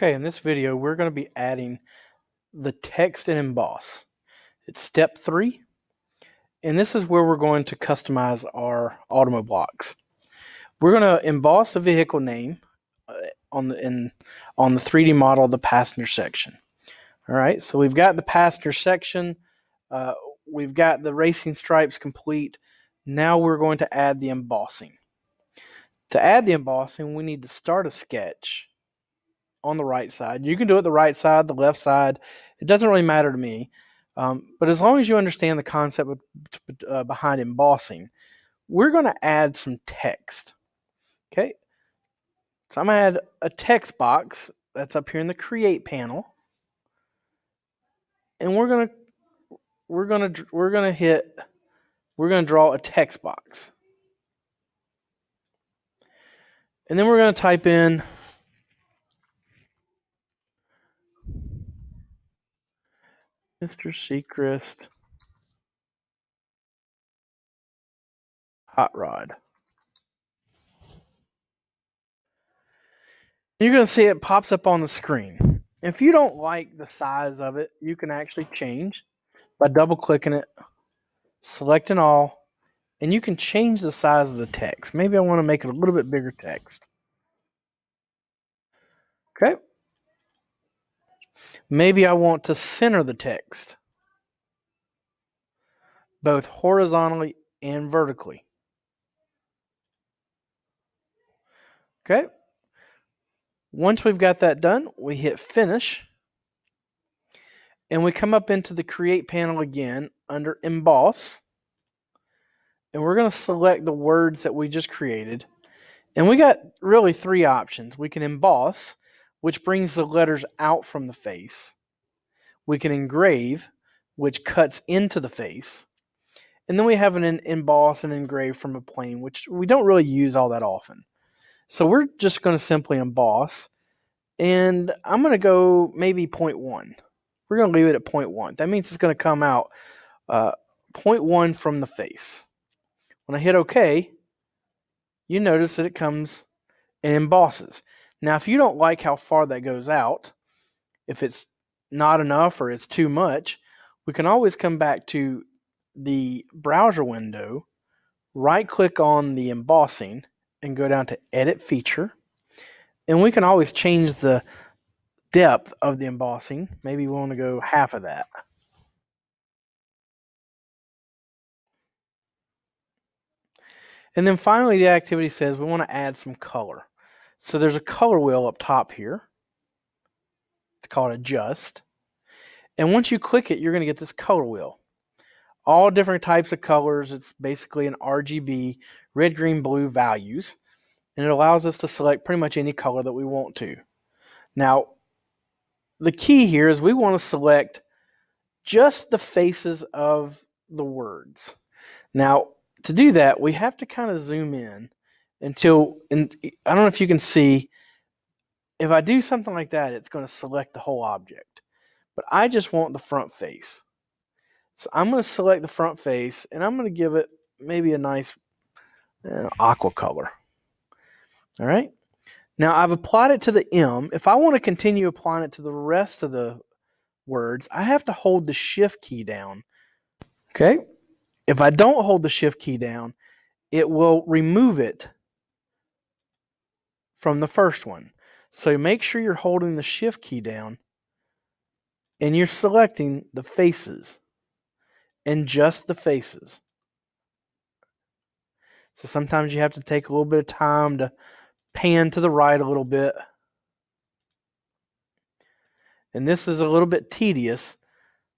Okay, in this video, we're going to be adding the text and emboss. It's step 3, and this is where we're going to customize our Automo blocks. We're going to emboss the vehicle name on the 3D model of the passenger section. All right, so we've got the passenger section. We've got the racing stripes complete. Now we're going to add the embossing. To add the embossing, we need to start a sketch on the right side. You can do it the right side, the left side. It doesn't really matter to me. But as long as you understand the concept behind embossing, we're going to add some text. Okay. So I'm going to add a text box that's up here in the Create panel. And we're going to draw a text box. And then we're going to type in Mr. Sechrist Hot Rod. You're going to see it pops up on the screen. If you don't like the size of it, you can actually change by double-clicking it, selecting all, and you can change the size of the text. Maybe I want to make it a little bit bigger text. Okay. Maybe I want to center the text, both horizontally and vertically. Okay. Once we've got that done, we hit Finish. And we come up into the Create panel again under Emboss. And we're going to select the words that we just created. And we got really 3 options. We can emboss, which brings the letters out from the face. We can engrave, which cuts into the face. And then we have an emboss and engrave from a plane, which we don't really use all that often. So we're just going to simply emboss. And I'm going to go maybe 0.1. We're going to leave it at 0.1. That means it's going to come out 0.1 from the face. When I hit OK, you notice that it comes and embosses. Now, if you don't like how far that goes out, if it's not enough or it's too much, we can always come back to the browser window, right-click on the embossing, and go down to Edit Feature. And we can always change the depth of the embossing. Maybe we want to go half of that. And then finally, the activity says we want to add some color. So there's a color wheel up top here. It's called Adjust. And once you click it, you're going to get this color wheel. All different types of colors. It's basically an RGB, red, green, blue values. And it allows us to select pretty much any color that we want to. Now, the key here is we want to select just the faces of the words. Now, to do that, we have to kind of zoom in until, and I don't know if you can see, if I do something like that, it's going to select the whole object. But I just want the front face. So I'm going to select the front face, and I'm going to give it maybe a nice aqua color. All right. Now, I've applied it to the M. If I want to continue applying it to the rest of the words, I have to hold the Shift key down. Okay? If I don't hold the Shift key down, it will remove it from the first one. So make sure you're holding the Shift key down and you're selecting the faces and just the faces. So sometimes you have to take a little bit of time to pan to the right a little bit. And this is a little bit tedious.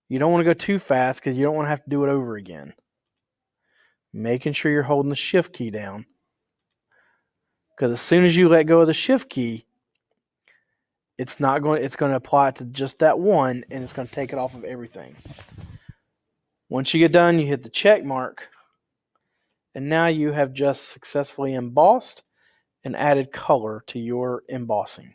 You don't want to go too fast because you don't want to have to do it over again. Making sure you're holding the Shift key down. Because as soon as you let go of the Shift key, it's going to apply it to just that one, and it's going to take it off of everything. Once you get done, you hit the check mark, and now you have just successfully embossed and added color to your embossing.